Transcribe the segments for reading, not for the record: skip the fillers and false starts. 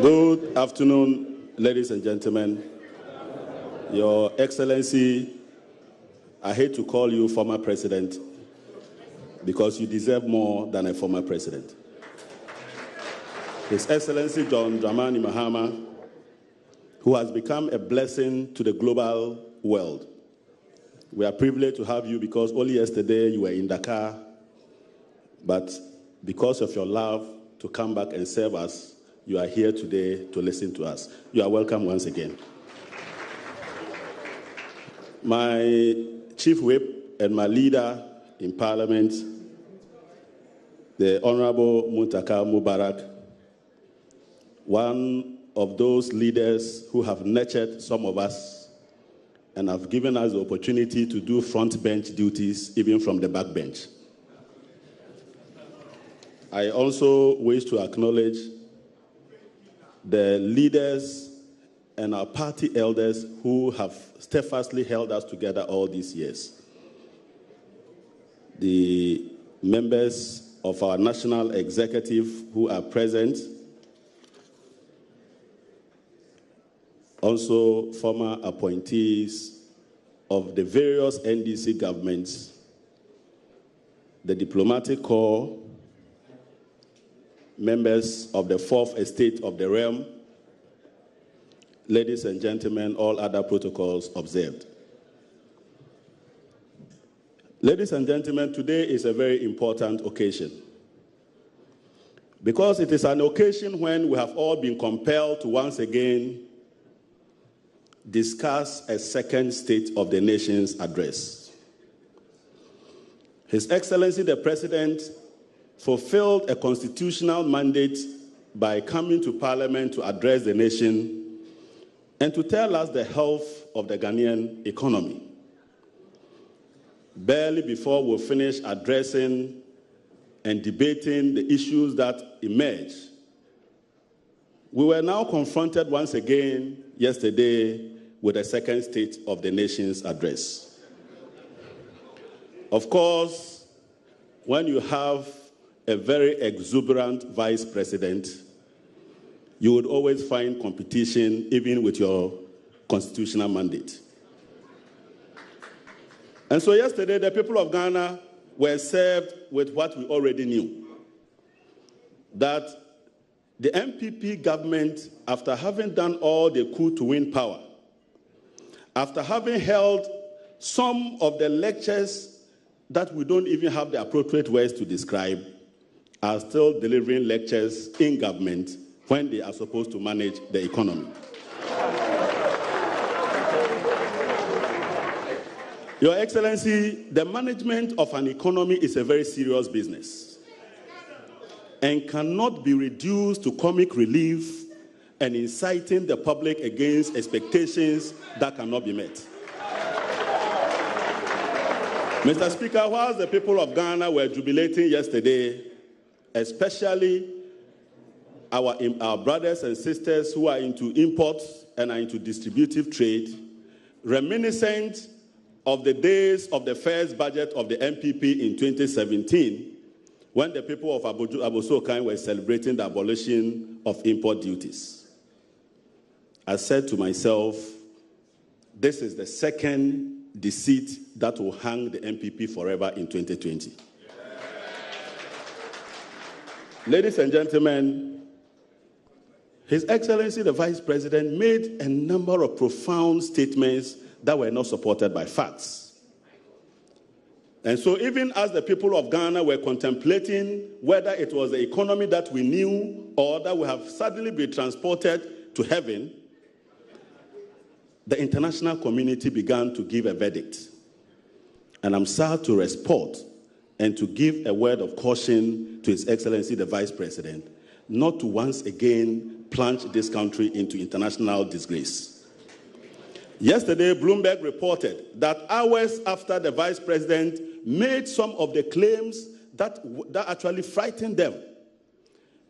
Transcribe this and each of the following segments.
Good afternoon, ladies and gentlemen. Your Excellency, I hate to call you former president because you deserve more than a former president. His Excellency John Dramani Mahama, who has become a blessing to the global world. We are privileged to have you because only yesterday you were in Dakar, but because of your love to come back and serve us, you are here today to listen to us. You are welcome once again. My chief whip and my leader in Parliament, the Honorable Muntaka Mubarak, one of those leaders who have nurtured some of us and have given us the opportunity to do front bench duties, even from the back bench. I also wish to acknowledge the leaders and our party elders who have steadfastly held us together all these years. The members of our national executive who are present, also former appointees of the various NDC governments, the diplomatic corps, members of the Fourth Estate of the realm, ladies and gentlemen, all other protocols observed. Ladies and gentlemen, today is a very important occasion because it is an occasion when we have all been compelled to once again discuss a second State of the Nation's address. His Excellency the President fulfilled a constitutional mandate by coming to Parliament to address the nation and to tell us the health of the Ghanaian economy. Barely before we finish addressing and debating the issues that emerge, we were now confronted once again yesterday with a second State of the Nation's address. Of course, when you have a very exuberant vice president, you would always find competition even with your constitutional mandate. And so yesterday, the people of Ghana were served with what we already knew, that the MPP government, after having done all they could to win power, after having held some of the lectures that we don't even have the appropriate words to describe, are still delivering lectures in government when they are supposed to manage the economy. Your Excellency, the management of an economy is a very serious business and cannot be reduced to comic relief and inciting the public against expectations that cannot be met. Mr. Speaker, whilst the people of Ghana were jubilating yesterday, especially our brothers and sisters who are into imports and are into distributive trade, reminiscent of the days of the first budget of the MPP in 2017, when the people of Abosokan were celebrating the abolition of import duties. I said to myself, this is the second deceit that will hang the MPP forever in 2020. Ladies and gentlemen, His Excellency the Vice President made a number of profound statements that were not supported by facts. And so even as the people of Ghana were contemplating whether it was the economy that we knew or that we have suddenly been transported to heaven, the international community began to give a verdict. And I'm sad to report and to give a word of caution to His Excellency the Vice President not to once again plunge this country into international disgrace. Yesterday, Bloomberg reported that hours after the Vice President made some of the claims that actually frightened them,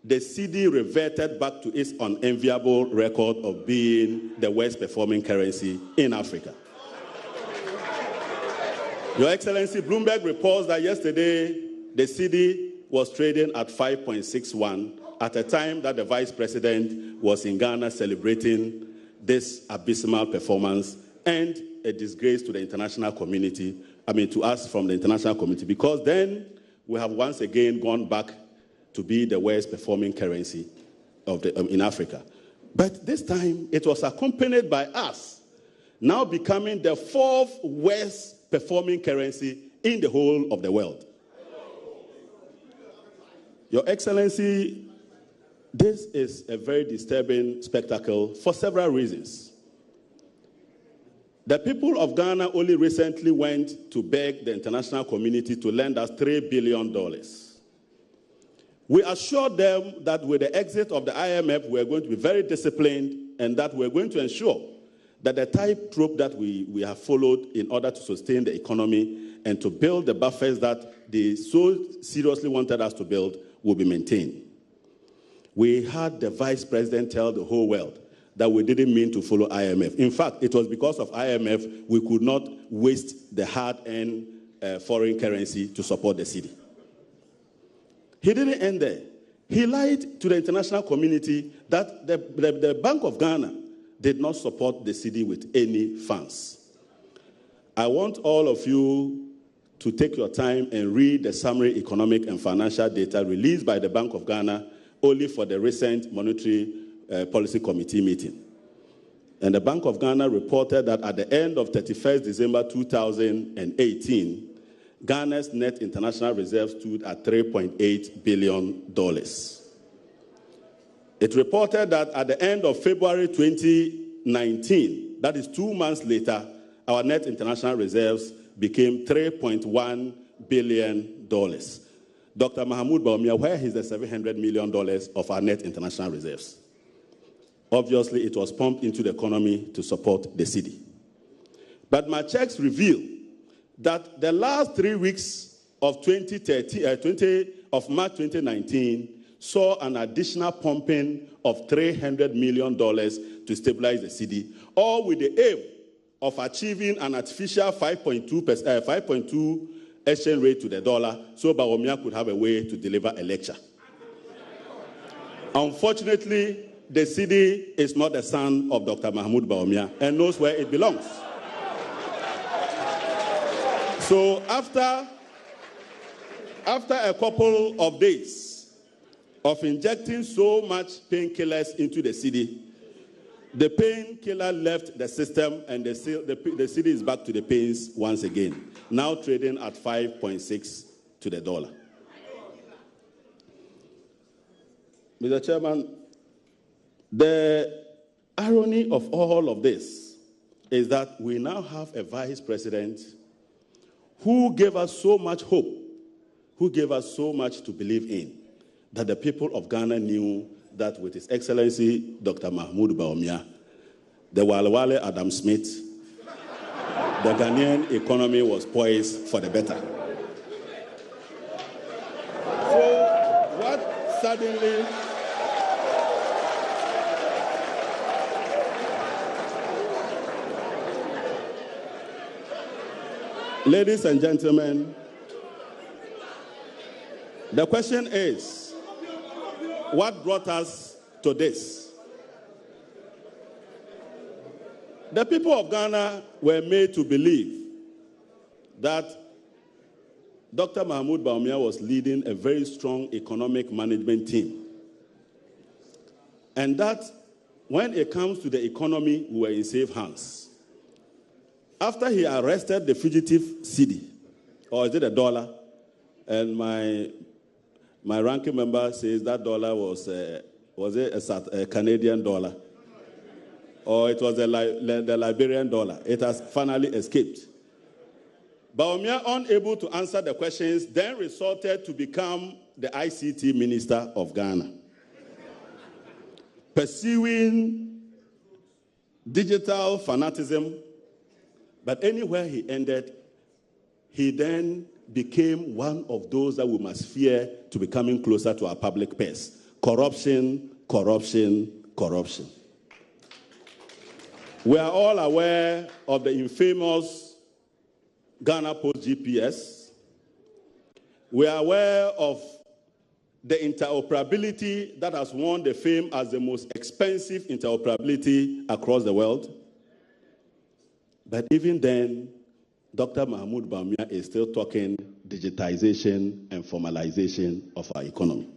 the cedi reverted back to its unenviable record of being the worst performing currency in Africa. Your Excellency, Bloomberg reports that yesterday the cedi was trading at 5.61 at a time that the vice president was in Ghana celebrating this abysmal performance and a disgrace to the international community, to us from the international community, because then we have once again gone back to be the worst performing currency in Africa. But this time, it was accompanied by us now becoming the 4th worst performing currency in the whole of the world. Your Excellency, this is a very disturbing spectacle for several reasons. The people of Ghana only recently went to beg the international community to lend us $3 billion. We assured them that with the exit of the IMF, we're going to be very disciplined and that we're going to ensure that the tightrope that we have followed in order to sustain the economy and to build the buffers that they so seriously wanted us to build will be maintained. We had the vice president tell the whole world that we didn't mean to follow IMF. In fact, it was because of IMF we could not waste the hard-earned foreign currency to support the city. He didn't end there. He lied to the international community that the Bank of Ghana did not support the city with any funds. I want all of you to take your time and read the summary economic and financial data released by the Bank of Ghana only for the recent Monetary Policy Committee meeting. And the Bank of Ghana reported that at the end of 31st December 2018, Ghana's net international reserves stood at $3.8 billion. It reported that at the end of February 2019, that is 2 months later, our net international reserves became $3.1 billion. Dr. Mahmoud Bawumia, where is the $700 million of our net international reserves? Obviously, it was pumped into the economy to support the city. But my checks reveal that the last 3 weeks of March 2019 saw an additional pumping of $300 million to stabilize the city, all with the aim of achieving an artificial 5.2 exchange rate to the dollar so Bawumia could have a way to deliver a lecture. Unfortunately, the city is not the son of Dr. Mahmoud Bawumia and knows where it belongs. So after a couple of days of injecting so much painkillers into the city, the painkiller left the system and the city is back to the pains once again, now trading at 5.6 to the dollar. Mr. Chairman, the irony of all of this is that we now have a vice president who gave us so much hope, who gave us so much to believe in, that the people of Ghana knew that with His Excellency Dr. Mahmoud Bawumia, the Walewale Adam Smith, the Ghanaian economy was poised for the better. So what suddenly... Ladies and gentlemen, the question is, what brought us to this? The people of Ghana were made to believe that Dr. Mahmoud Bawumia was leading a very strong economic management team. And that when it comes to the economy, we were in safe hands. After he arrested the fugitive cedi, or is it a dollar? And my ranking member says that dollar was it a Canadian dollar? Or it was the Liberian dollar. It has finally escaped. Bawumia, unable to answer the questions, then resorted to become the ICT Minister of Ghana, pursuing digital fanaticism. But anywhere he ended, he then became one of those that we must fear to becoming closer to our public purse. Corruption, corruption, corruption. We are all aware of the infamous Ghana Post GPS. We are aware of the interoperability that has won the fame as the most expensive interoperability across the world. But even then, Dr. Mahmoud Bawumia is still talking digitization and formalization of our economy.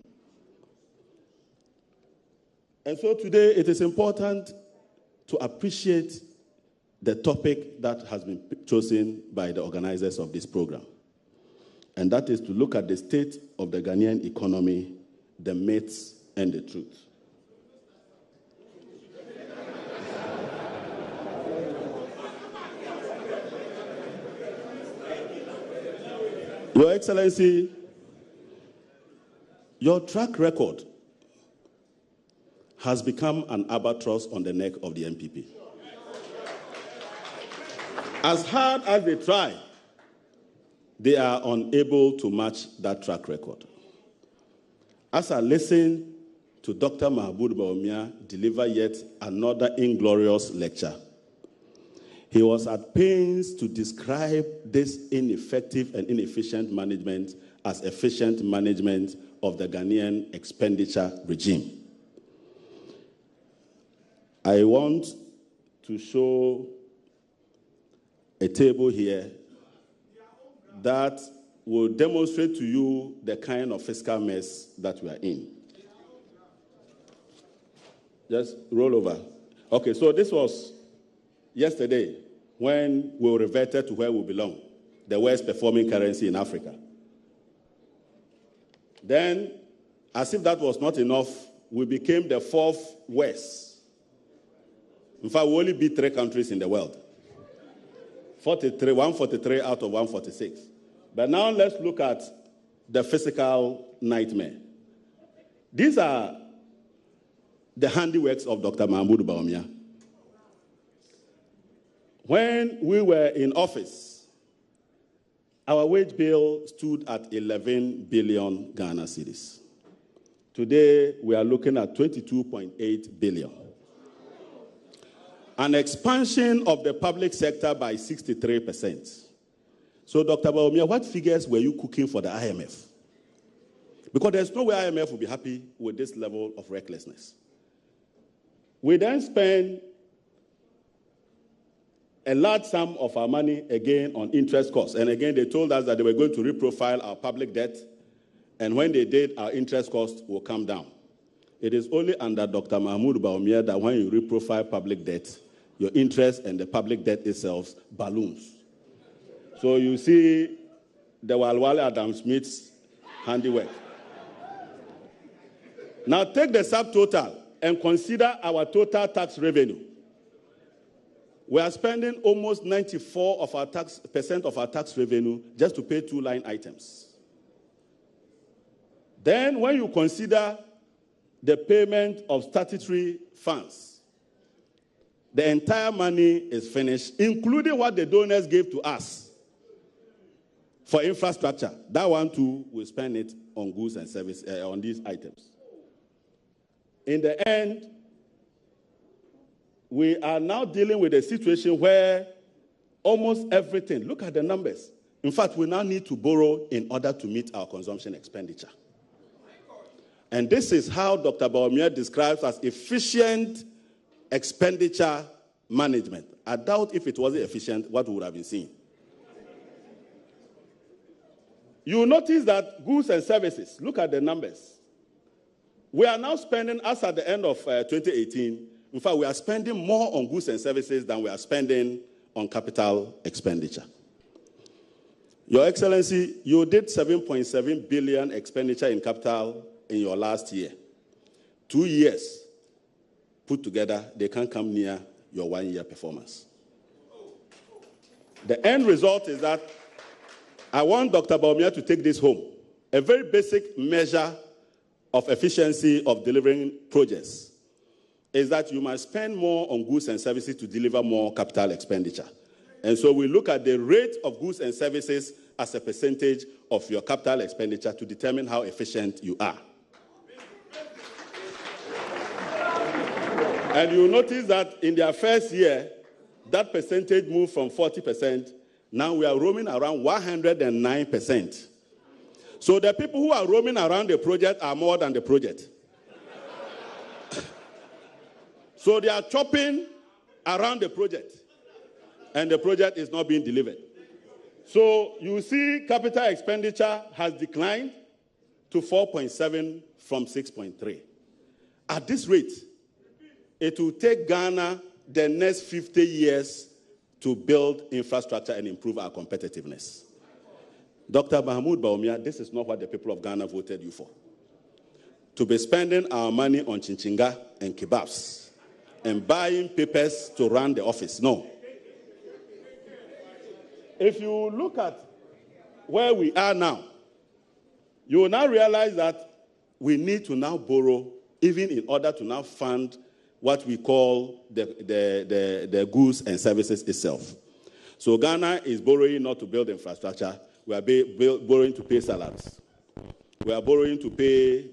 And so today it is important to appreciate the topic that has been chosen by the organizers of this program. And that is to look at the state of the Ghanaian economy, the myths and the truth. Your Excellency, your track record has become an albatross on the neck of the NPP. As hard as they try, they are unable to match that track record. As I listen to Dr. Mahmoud Bawumia deliver yet another inglorious lecture, he was at pains to describe this ineffective and inefficient management as efficient management of the Ghanaian expenditure regime. I want to show a table here that will demonstrate to you the kind of fiscal mess that we are in. Just roll over. Okay, so this was yesterday when we reverted to where we belong, the worst performing currency in Africa. Then, as if that was not enough, we became the fourth worst. In fact, we only beat 3 countries in the world. 143 out of 146. But now let's look at the physical nightmare. These are the handiworks of Dr. Mahmoud Bawumia. When we were in office, our wage bill stood at 11 billion Ghana cedis. Today, we are looking at 22.8 billion. An expansion of the public sector by 63%. So, Dr. Bawumia, what figures were you cooking for the IMF? Because there's no way IMF will be happy with this level of recklessness. We then spend a large sum of our money again on interest costs. And again, they told us that they were going to reprofile our public debt. And when they did, our interest costs will come down. It is only under Dr. Mahmoud Bawumia that when you reprofile public debt, your interest and the public debt itself balloons. So you see the Walewale Adam Smith's handiwork. Now take the subtotal and consider our total tax revenue. We are spending almost 94% of our tax revenue just to pay 2 line items. Then when you consider the payment of statutory funds, the entire money is finished, including what the donors gave to us for infrastructure. That one too, we spend it on goods and services, on these items. In the end, we are now dealing with a situation where almost everything, look at the numbers. In fact, we now need to borrow in order to meet our consumption expenditure. And this is how Dr. Bawumia describes as efficient expenditure management. I doubt if it wasn't efficient, what we would have been seeing. You will notice that goods and services, look at the numbers. We are now spending, as at the end of 2018, in fact, we are spending more on goods and services than we are spending on capital expenditure. Your Excellency, you did 7.7 billion expenditure in capital in your last year. 2 years put together, they can't come near your 1 year performance. The end result is that I want Dr. Bawumia to take this home. A very basic measure of efficiency of delivering projects is that you must spend more on goods and services to deliver more capital expenditure. And so we look at the rate of goods and services as a percentage of your capital expenditure to determine how efficient you are. And you'll notice that in their first year, that percentage moved from 40%. Now we are roaming around 109%. So the people who are roaming around the project are more than the project. So they are chopping around the project, and the project is not being delivered. So you see capital expenditure has declined to 4.7 from 6.3. At this rate, it will take Ghana the next 50 years to build infrastructure and improve our competitiveness. Dr. Mahmoud Bawumia, this is not what the people of Ghana voted you for. To be spending our money on chinchinga and kebabs and buying papers to run the office. No. If you look at where we are now, you will now realize that we need to now borrow, even in order to now fund what we call the goods and services itself. So Ghana is borrowing not to build infrastructure. We are borrowing to pay salaries. We are borrowing to pay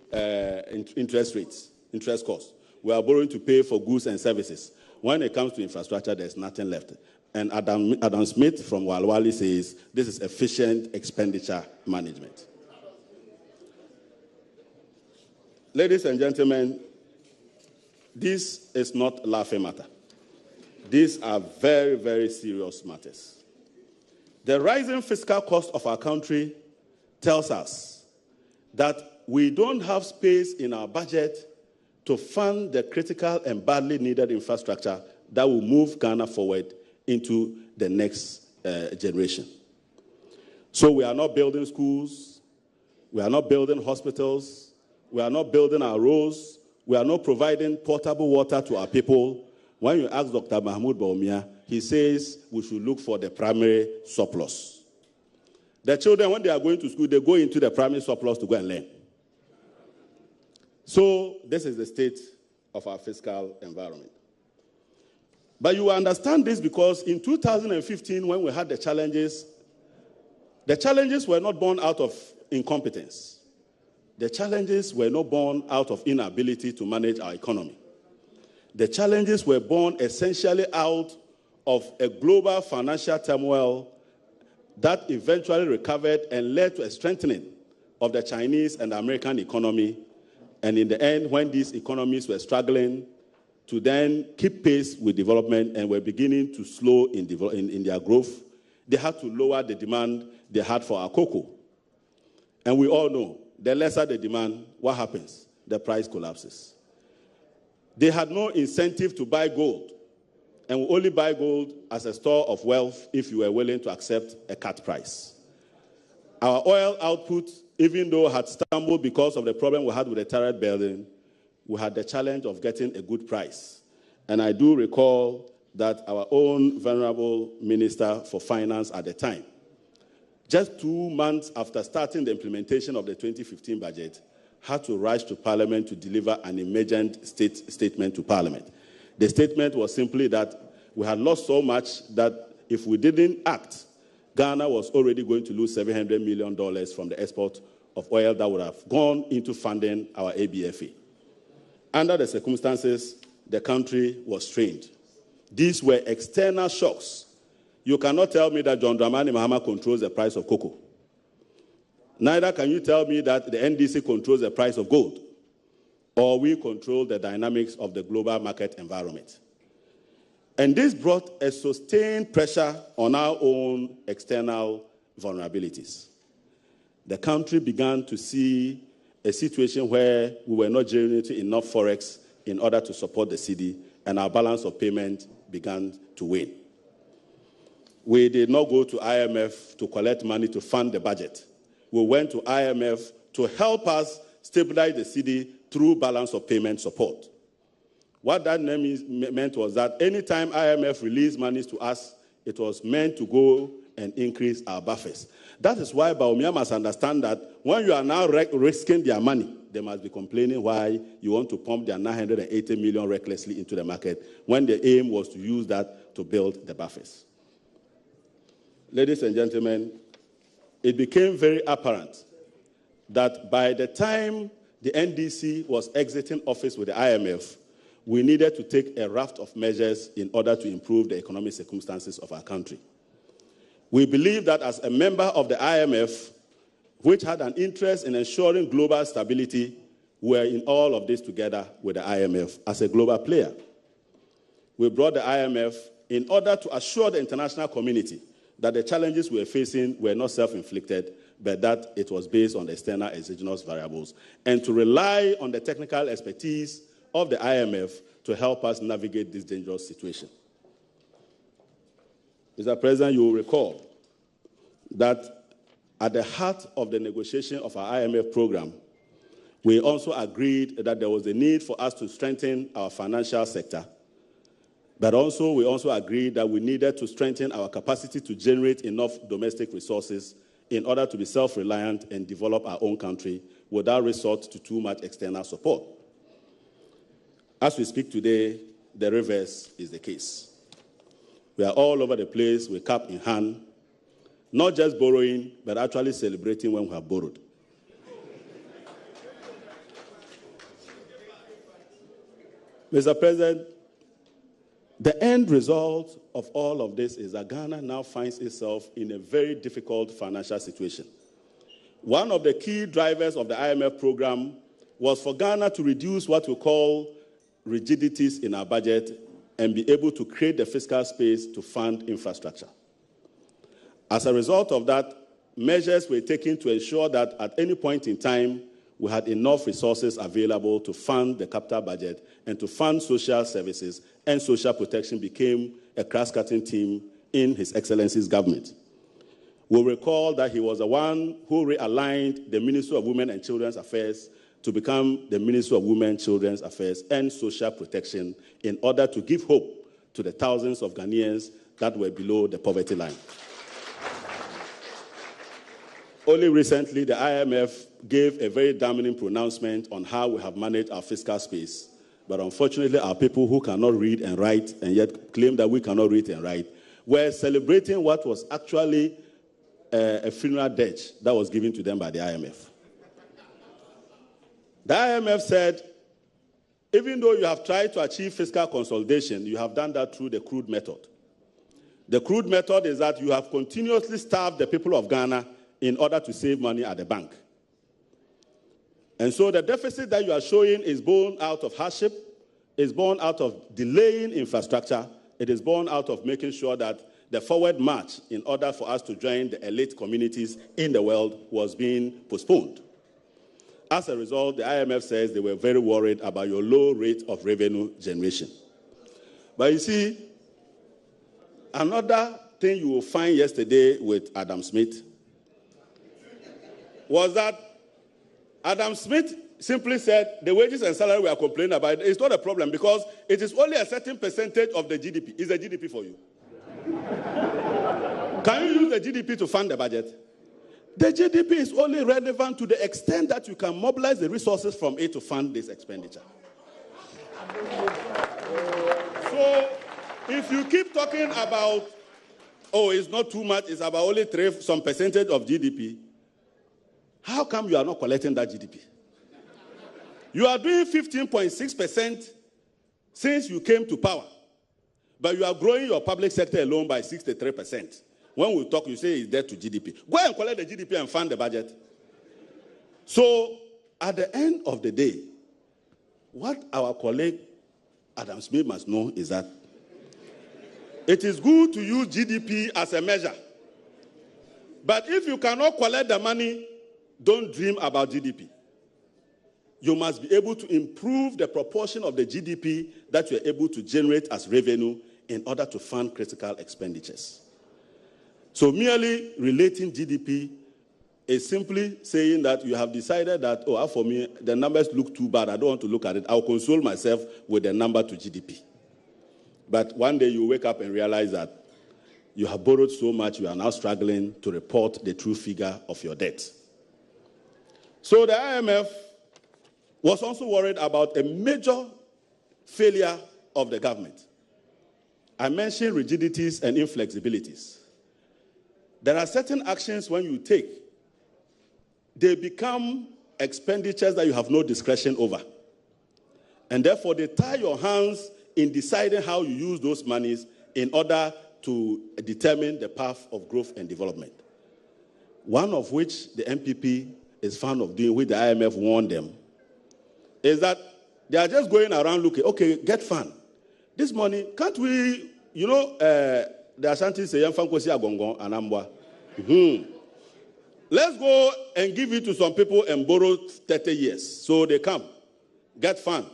interest rates, interest costs. We are borrowing to pay for goods and services. When it comes to infrastructure, there's nothing left. And Adam Smith from Walewale says this is efficient expenditure management. Ladies and gentlemen, this is not a laughing matter. These are very, very serious matters. The rising fiscal cost of our country tells us that we don't have space in our budget to fund the critical and badly needed infrastructure that will move Ghana forward into the next generation. So we are not building schools, we are not building hospitals, we are not building our roads, we are not providing potable water to our people. When you ask Dr. Mahmoud Bawumia, he says we should look for the primary surplus. The children, when they are going to school, they go into the primary surplus to go and learn. So this is the state of our fiscal environment. But you understand this because in 2015, when we had the challenges were not born out of incompetence. The challenges were not born out of inability to manage our economy. The challenges were born essentially out of a global financial turmoil that eventually recovered and led to a strengthening of the Chinese and the American economy. And in the end, when these economies were struggling to then keep pace with development and were beginning to slow in their growth, they had to lower the demand they had for our cocoa. And we all know, the lesser the demand, what happens? The price collapses. They had no incentive to buy gold, and will only buy gold as a store of wealth if you were willing to accept a cut price. Our oil output, even though had stumbled because of the problem we had with the turret building, we had the challenge of getting a good price. And I do recall that our own venerable Minister for Finance at the time, just 2 months after starting the implementation of the 2015 budget, had to rush to Parliament to deliver an emergent statement to Parliament. The statement was simply that we had lost so much that if we didn't act, Ghana was already going to lose $700 million from the export of oil that would have gone into funding our ABFA. Under the circumstances, the country was strained. These were external shocks. You cannot tell me that John Dramani Mahama controls the price of cocoa. Neither can you tell me that the NDC controls the price of gold, or we control the dynamics of the global market environment. And this brought a sustained pressure on our own external vulnerabilities. The country began to see a situation where we were not generating enough forex in order to support the cedi, and our balance of payment began to wane. We did not go to IMF to collect money to fund the budget. We went to IMF to help us stabilize the cedi through balance of payment support. What that meant was that anytime IMF released monies to us, it was meant to go and increase our buffers. That is why Bawumia must understand that when you are now risking their money, they must be complaining why you want to pump their 980 million recklessly into the market when the aim was to use that to build the buffers. Ladies and gentlemen, it became very apparent that by the time the NDC was exiting office with the IMF, we needed to take a raft of measures in order to improve the economic circumstances of our country. We believe that as a member of the IMF, which had an interest in ensuring global stability, were in all of this together with the IMF as a global player. We brought the IMF in order to assure the international community that the challenges we were facing were not self-inflicted, but that it was based on the external exogenous variables, and to rely on the technical expertise of the IMF to help us navigate this dangerous situation. Mr. President, you will recall that at the heart of the negotiation of our IMF program, we also agreed that there was a need for us to strengthen our financial sector, but we also agreed that we needed to strengthen our capacity to generate enough domestic resources in order to be self-reliant and develop our own country without resort to too much external support. As we speak today, the reverse is the case. We are all over the place with cap in hand, not just borrowing, but actually celebrating when we have borrowed. Mr. President, the end result of all of this is that Ghana now finds itself in a very difficult financial situation. One of the key drivers of the IMF program was for Ghana to reduce what we call rigidities in our budget and be able to create the fiscal space to fund infrastructure. As a result of that, measures were taken to ensure that at any point in time, we had enough resources available to fund the capital budget and to fund social services, and social protection became a cross-cutting theme in His Excellency's government. We'll recall that he was the one who realigned the Ministry of Women and Children's Affairs to become the Ministry of Women, Children's Affairs and Social Protection in order to give hope to the thousands of Ghanaians that were below the poverty line. Only recently, the IMF gave a very damning pronouncement on how we have managed our fiscal space. But unfortunately, our people who cannot read and write and yet claim that we cannot read and write were celebrating what was actually a funeral dirge that was given to them by the IMF. The IMF said, even though you have tried to achieve fiscal consolidation, you have done that through the crude method. The crude method is that you have continuously starved the people of Ghana in order to save money at the bank. And so the deficit that you are showing is born out of hardship, is born out of delaying infrastructure, it is born out of making sure that the forward march in order for us to join the elite communities in the world was being postponed. As a result, the IMF says they were very worried about your low rate of revenue generation. But you see, another thing you will find yesterday with Adam Smith was that Adam Smith simply said the wages and salary we are complaining about is not a problem because it is only a certain percentage of the GDP. Is the GDP for you? Can you use the GDP to fund the budget? The GDP is only relevant to the extent that you can mobilize the resources from it to fund this expenditure. So if you keep talking about, oh, it's not too much, it's about only some percentage of GDP, how come you are not collecting that GDP? You are doing 15.6% since you came to power, but you are growing your public sector alone by 63%. When we talk, you say it's debt to GDP. Go and collect the GDP and fund the budget. So, at the end of the day, what our colleague Adam Smith must know is that it is good to use GDP as a measure. But if you cannot collect the money, don't dream about GDP. You must be able to improve the proportion of the GDP that you are able to generate as revenue in order to fund critical expenditures. So merely relating GDP is simply saying that you have decided that, oh, for me, the numbers look too bad. I don't want to look at it. I'll console myself with the number to GDP. But one day you wake up and realize that you have borrowed so much, you are now struggling to report the true figure of your debt. So the IMF was also worried about a major failure of the government. I mentioned rigidities and inflexibilities. There are certain actions when you take, they become expenditures that you have no discretion over. And therefore, they tie your hands in deciding how you use those monies in order to determine the path of growth and development. one of which the MPP is fond of doing, which the IMF warned them, is that they are just going around looking, okay, get fund. This money, can't we, the Ashanti say, Adongo and Ambwa. Let's go and give it to some people and borrow 30 years. So they come, get fund.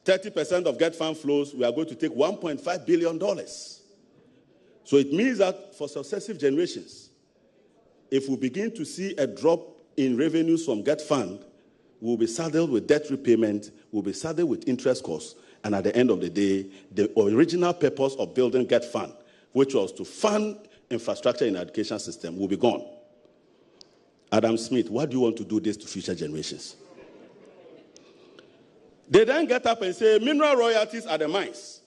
30% of get fund flows, we are going to take $1.5 billion. So it means that for successive generations, if we begin to see a drop in revenues from get fund, we'll be saddled with debt repayment, we'll be saddled with interest costs, and at the end of the day, the original purpose of building get fund, which was to fund infrastructure in the education system, will be gone. Adam Smith, what do you want to do this to future generations? They then get up and say, mineral royalties are the mines.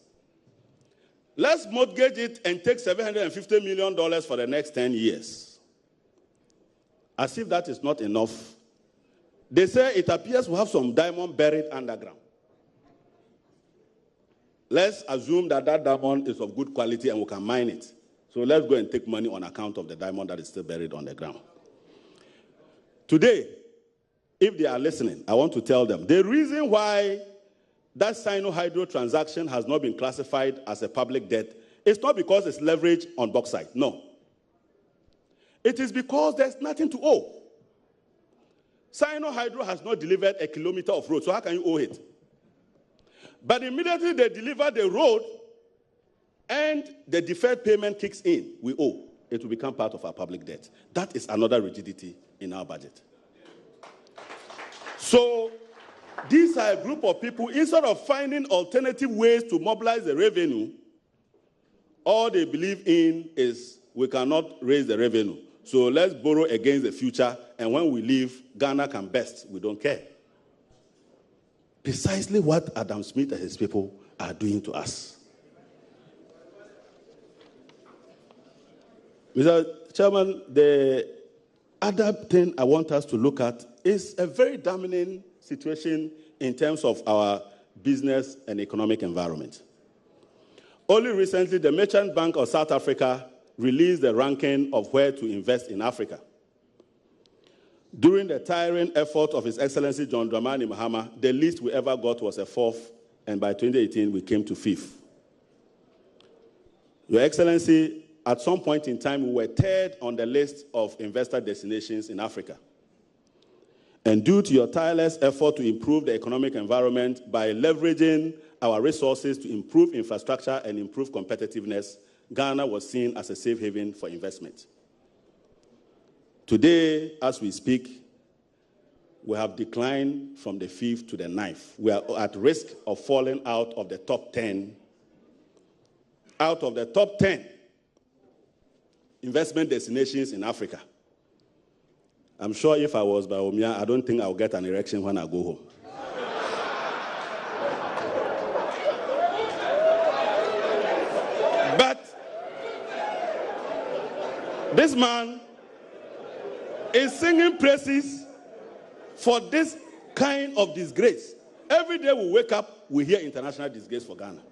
Let's mortgage it and take $750 million for the next 10 years. As if that is not enough. They say it appears we have some diamond buried underground. Let's assume that that diamond is of good quality and we can mine it. So let's go and take money on account of the diamond that is still buried on the ground. Today, if they are listening, I want to tell them, the reason why that Sino-Hydro transaction has not been classified as a public debt is not because it's leverage on bauxite. No. It is because there's nothing to owe. Sino-Hydro has not delivered a kilometer of road, so how can you owe it? But immediately they deliver the road and the deferred payment kicks in, we owe. It will become part of our public debt. That is another rigidity in our budget. So these are a group of people, instead of finding alternative ways to mobilize the revenue, all they believe in is we cannot raise the revenue. So let's borrow against the future, and when we leave, Ghana can best. We don't care. Precisely what Adam Smith and his people are doing to us. Mr. Chairman, the other thing I want us to look at is a very damning situation in terms of our business and economic environment. Only recently, the Merchant Bank of South Africa released the ranking of where to invest in Africa. During the tiring effort of His Excellency John Dramani Mahama, the least we ever got was a 4th, and by 2018, we came to 5th. Your Excellency, at some point in time, we were 3rd on the list of investor destinations in Africa. And due to your tireless effort to improve the economic environment by leveraging our resources to improve infrastructure and improve competitiveness, Ghana was seen as a safe haven for investment. Today, as we speak, we have declined from the 5th to the 9th. We are at risk of falling out of the top 10. Out of the top 10 investment destinations in Africa. I'm sure if I was Bawumia, I don't think I'll get an erection when I go home. But this man is singing praises for this kind of disgrace. Every day we wake up, we hear international disgrace for Ghana.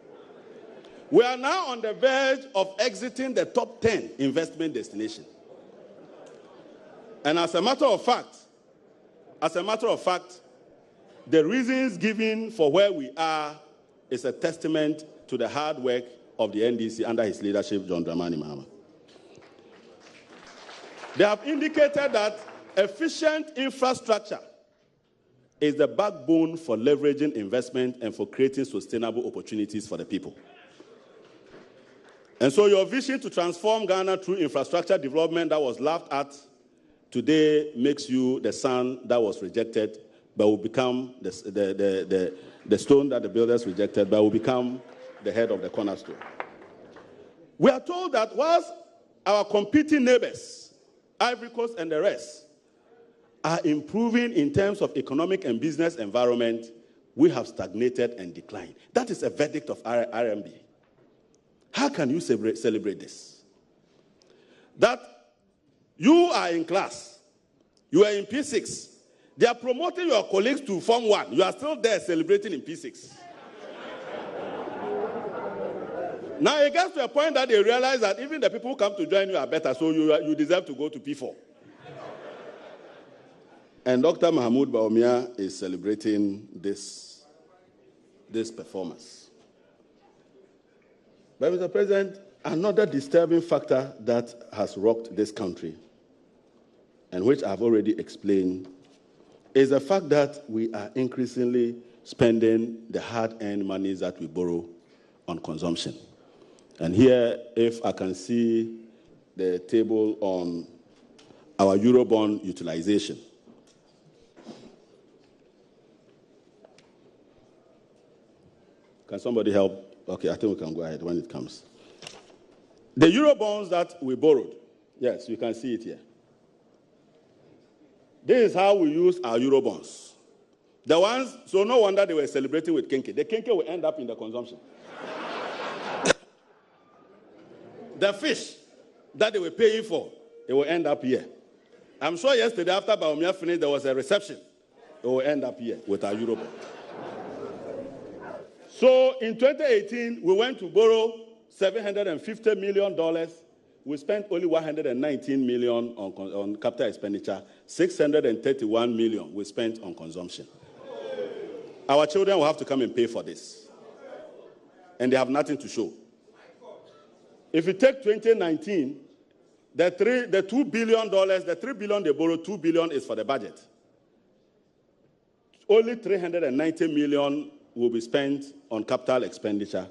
We are now on the verge of exiting the top 10 investment destination. And as a matter of fact, the reasons given for where we are is a testament to the hard work of the NDC under his leadership, John Dramani Mahama. They have indicated that efficient infrastructure is the backbone for leveraging investment and for creating sustainable opportunities for the people. And so your vision to transform Ghana through infrastructure development that was laughed at today makes you the son that was rejected, but will become the stone that the builders rejected, but will become the head of the cornerstone. We are told that whilst our competing neighbors, Ivory Coast and the rest, are improving in terms of economic and business environment, we have stagnated and declined. That is a verdict of RMB. How can you celebrate this? That you are in class, you are in P6, they are promoting your colleagues to Form 1, you are still there celebrating in P6. Now it gets to a point that they realize that even the people who come to join you are better, so you deserve to go to P4. And Dr. Mahmoud Bawumia is celebrating this performance. But, Mr. President, another disturbing factor that has rocked this country, and which I've already explained, is the fact that we are increasingly spending the hard-earned monies that we borrow on consumption. And here, if I can see the table on our Eurobond utilization. Can somebody help? Okay, I think we can go ahead when it comes. The Eurobonds that we borrowed, yes, you can see it here. This is how we use our Eurobonds. The ones, so no wonder they were celebrating with Kenke. The Kenke will end up in the consumption. The fish that they were paying for, it will end up here. I'm sure yesterday after Bawumia finished, there was a reception. It will end up here with our Eurobond. So in 2018, we went to borrow $750 million. We spent only $119 million on capital expenditure, $631 million we spent on consumption. Our children will have to come and pay for this. And they have nothing to show. If you take 2019, the $2 billion, the $3 billion they borrowed, $2 billion is for the budget. Only $390 million will be spent on capital expenditure.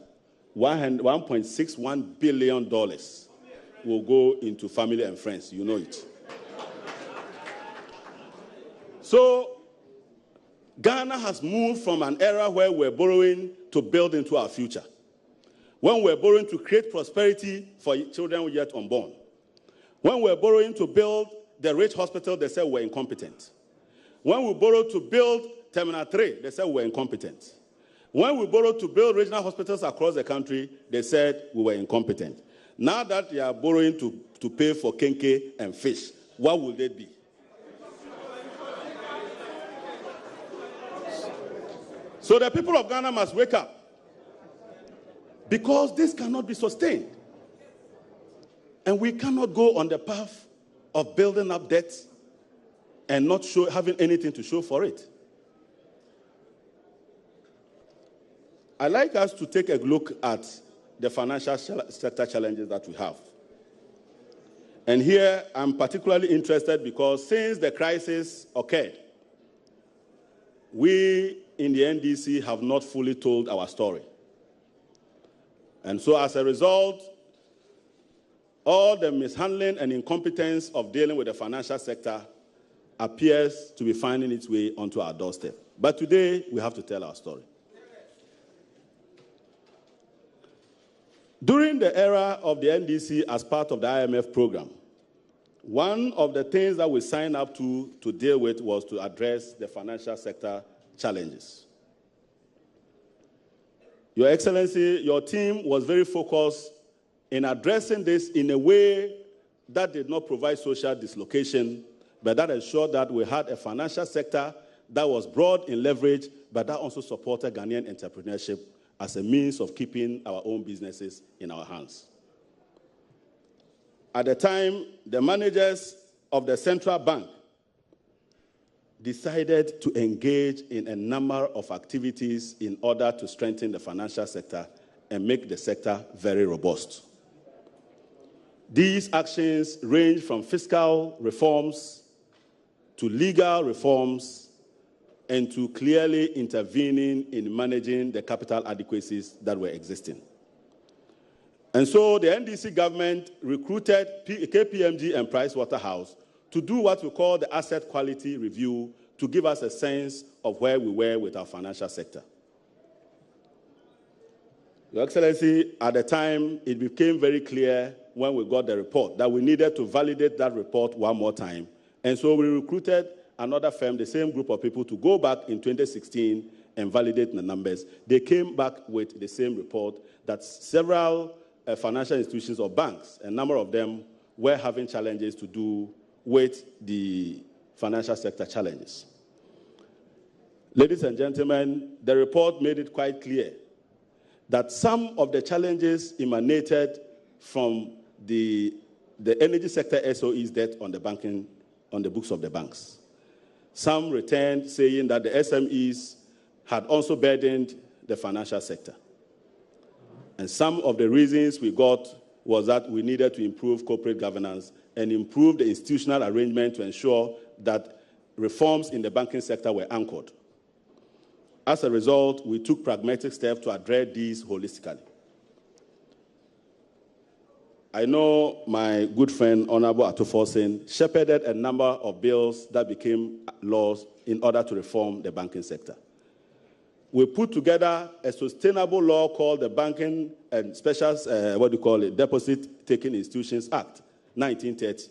$1.61 billion will go into family and friends. You know it. So, Ghana has moved from an era where we're borrowing to build into our future. When we're borrowing to create prosperity for children yet unborn. When we're borrowing to build the rich hospital, they said we're incompetent. When we borrowed to build Terminal 3, they said we're incompetent. When we borrowed to build regional hospitals across the country, they said we were incompetent. Now that they are borrowing to pay for kenke and fish, what will they be? So the people of Ghana must wake up. Because this cannot be sustained. And we cannot go on the path of building up debt and not having anything to show for it. I'd like us to take a look at the financial sector challenges that we have. And here I'm particularly interested because since the crisis occurred, we in the NDC have not fully told our story. And so as a result, all the mishandling and incompetence of dealing with the financial sector appears to be finding its way onto our doorstep. But today, we have to tell our story. During the era of the NDC as part of the IMF program, one of the things that we signed up to deal with was to address the financial sector challenges. Your Excellency, your team was very focused in addressing this in a way that did not provide social dislocation, but that ensured that we had a financial sector that was broad in leverage, but that also supported Ghanaian entrepreneurship as a means of keeping our own businesses in our hands. At the time, the managers of the central bank decided to engage in a number of activities in order to strengthen the financial sector and make the sector very robust. These actions range from fiscal reforms to legal reforms and to clearly intervening in managing the capital adequacies that were existing. And so the NDC government recruited KPMG and Pricewaterhouse to do what we call the asset quality review to give us a sense of where we were with our financial sector. Your Excellency, at the time, it became very clear when we got the report that we needed to validate that report one more time. And so we recruited another firm, the same group of people, to go back in 2016 and validate the numbers. They came back with the same report that several financial institutions or banks, a number of them, were having challenges to do with the financial sector challenges. Ladies and gentlemen, the report made it quite clear that some of the challenges emanated from the energy sector SOE's debt on the books of the banks. Some returned saying that the SMEs had also burdened the financial sector. And some of the reasons we got was that we needed to improve corporate governance and improve the institutional arrangement to ensure that reforms in the banking sector were anchored. As a result, we took pragmatic steps to address these holistically. I know my good friend, Honorable Atufosin, shepherded a number of bills that became laws in order to reform the banking sector. We put together a sustainable law called the Banking and Special, Deposit-Taking Institutions Act, 1930.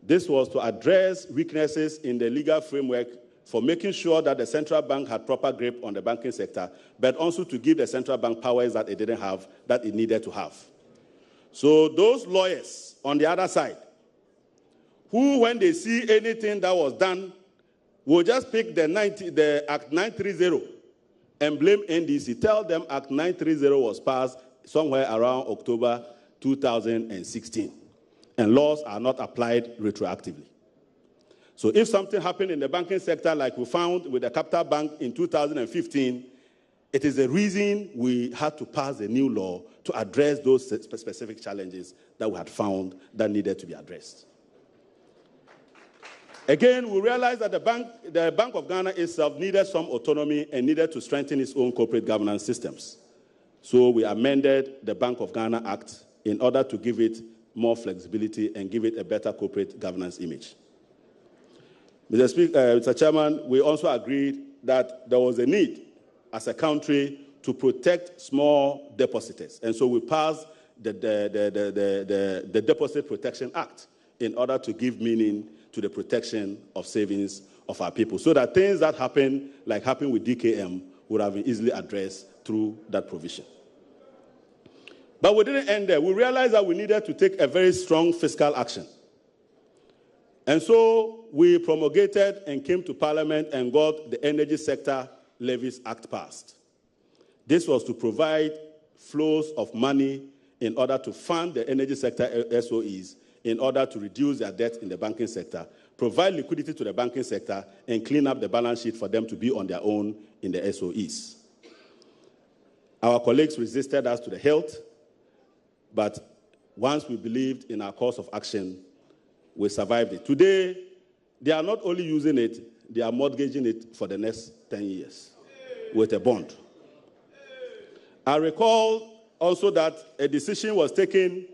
This was to address weaknesses in the legal framework for making sure that the central bank had proper grip on the banking sector, but also to give the central bank powers that it didn't have, that it needed to have. So those lawyers on the other side, who when they see anything that was done, will just pick the Act 930 and blame NDC. Tell them Act 930 was passed somewhere around October 2016, and laws are not applied retroactively. So if something happened in the banking sector like we found with the Capital Bank in 2015, it is the reason we had to pass a new law to address those specific challenges that we had found that needed to be addressed. Again, we realized that the Bank of Ghana itself needed some autonomy and needed to strengthen its own corporate governance systems. So we amended the Bank of Ghana Act in order to give it more flexibility and give it a better corporate governance image. Mr. Chairman, we also agreed that there was a need as a country to protect small depositors. And so we passed the Deposit Protection Act in order to give meaning to the protection of savings of our people, so that things that happen, like happened with DKM, would have been easily addressed through that provision. But we didn't end there. We realized that we needed to take a very strong fiscal action. And so we promulgated and came to Parliament and got the Energy Sector Levies Act passed. This was to provide flows of money in order to fund the energy sector SOEs in order to reduce their debt in the banking sector, provide liquidity to the banking sector, and clean up the balance sheet for them to be on their own in the SOEs. Our colleagues resisted us to the hilt, but once we believed in our course of action, we survived it. Today, they are not only using it, they are mortgaging it for the next 10 years with a bond. I recall also that a decision was taken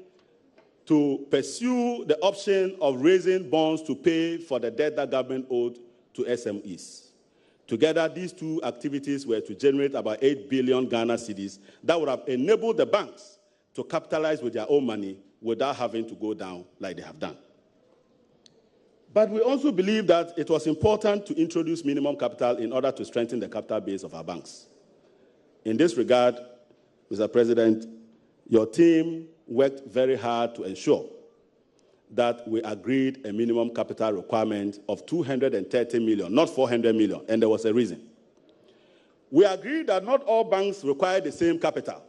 to pursue the option of raising bonds to pay for the debt that government owed to SMEs. Together, these two activities were to generate about 8 billion Ghana cedis that would have enabled the banks to capitalize with their own money without having to go down like they have done. But we also believe that it was important to introduce minimum capital in order to strengthen the capital base of our banks. In this regard, Mr. President, your team worked very hard to ensure that we agreed a minimum capital requirement of 230 million, not 400 million, and there was a reason. We agreed that not all banks require the same capital.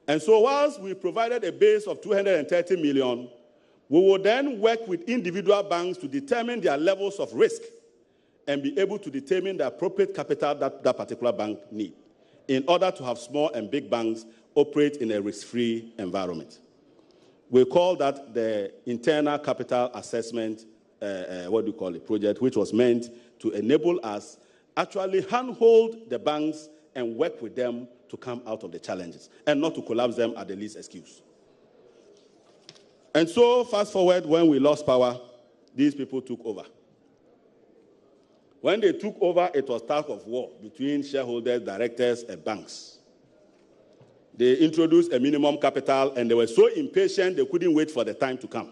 And so whilst we provided a base of 230 million, we will then work with individual banks to determine their levels of risk and be able to determine the appropriate capital that that particular bank needs in order to have small and big banks operate in a risk-free environment. We call that the internal capital assessment, project, which was meant to enable us actually handhold the banks and work with them to come out of the challenges and not to collapse them at the least excuse. And so, fast forward, when we lost power, these people took over. When they took over, it was tug of war between shareholders, directors, and banks. They introduced a minimum capital, and they were so impatient they couldn't wait for the time to come.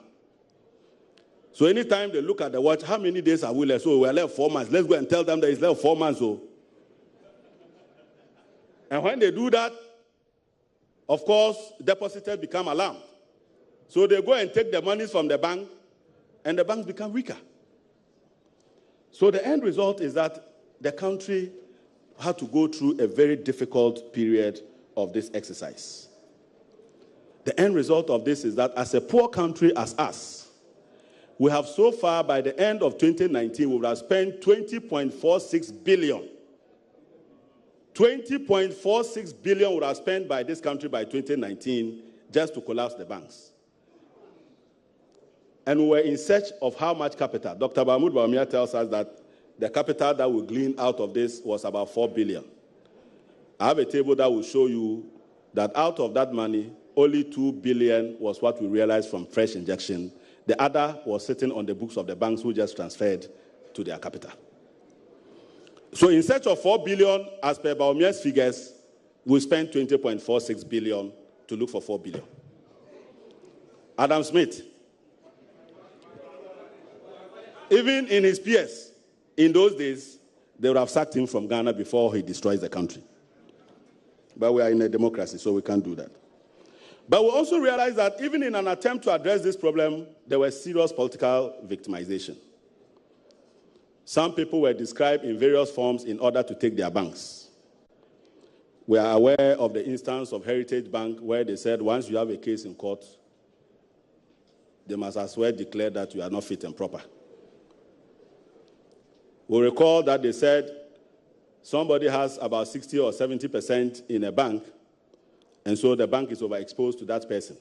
So anytime they look at the watch, how many days are we left? So we're left 4 months. Let's go and tell them that it's left 4 months. And when they do that, of course, depositors become alarmed. So they go and take the monies from the bank, and the banks become weaker. So the end result is that the country had to go through a very difficult period of this exercise. The end result of this is that as a poor country as us, We have so far, by the end of 2019, we would have spent 20.46 billion. 20.46 billion would have spent by this country by 2019 just to collapse the banks. And we were in search of how much capital. Dr. Bawumia tells us that the capital that we gleaned out of this was about 4 billion. I have a table that will show you that out of that money, only 2 billion was what we realized from fresh injection. The other was sitting on the books of the banks who just transferred to their capital. So in search of 4 billion, as per Bawumia's figures, we spent 20.46 billion to look for 4 billion. Adam Smith, even in his peers, in those days, they would have sacked him from Ghana before he destroys the country. But we are in a democracy, so we can't do that. But we also realize that even in an attempt to address this problem, there was serious political victimization. Some people were described in various forms in order to take their banks. We are aware of the instance of Heritage Bank where they said once you have a case in court, they must as well declare that you are not fit and proper. We recall that they said somebody has about 60 or 70% in a bank, and so the bank is overexposed to that person.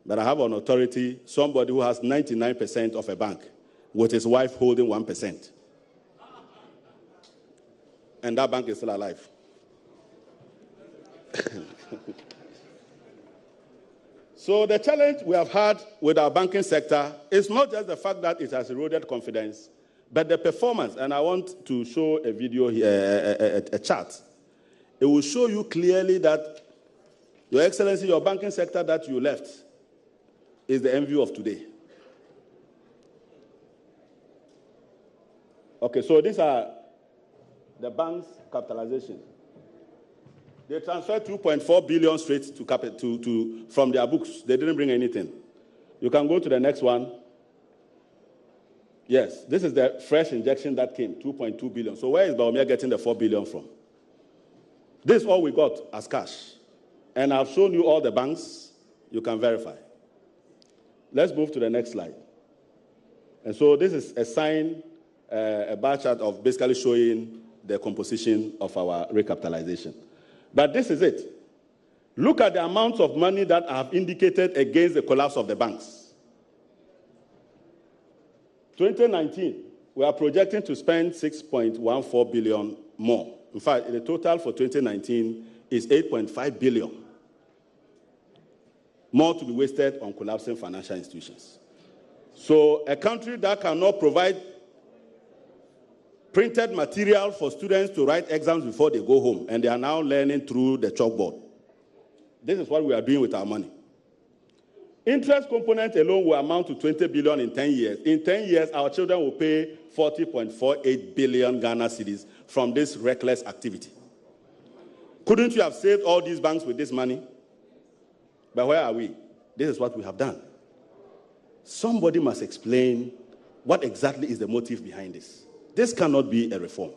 But I have on authority somebody who has 99% of a bank with his wife holding 1%. And that bank is still alive. So the challenge we have had with our banking sector is not just the fact that it has eroded confidence, but the performance. And I want to show a video here, a chart. It will show you clearly that, Your Excellency, your banking sector that you left is the envy of today. Okay, so these are the bank's capitalization. They transferred 2.4 billion straight from their books. They didn't bring anything. You can go to the next one. Yes, this is the fresh injection that came, 2.2 billion. So where is Bawumia getting the 4 billion from? This is all we got as cash. And I've shown you all the banks. You can verify. Let's move to the next slide. And so this is a sign, a bar chart of basically showing the composition of our recapitalization. But this is it. Look at the amounts of money that I have indicated against the collapse of the banks. 2019, we are projecting to spend 6.14 billion more. In fact, the total for 2019 is 8.5 billion more to be wasted on collapsing financial institutions. So a country that cannot provide printed material for students to write exams before they go home, and they are now learning through the chalkboard. This is what we are doing with our money. Interest component alone will amount to 20 billion in 10 years. In 10 years, our children will pay 40.48 billion Ghana cedis from this reckless activity. Couldn't you have saved all these banks with this money? But where are we? This is what we have done. Somebody must explain what exactly is the motive behind this. This cannot be a reform.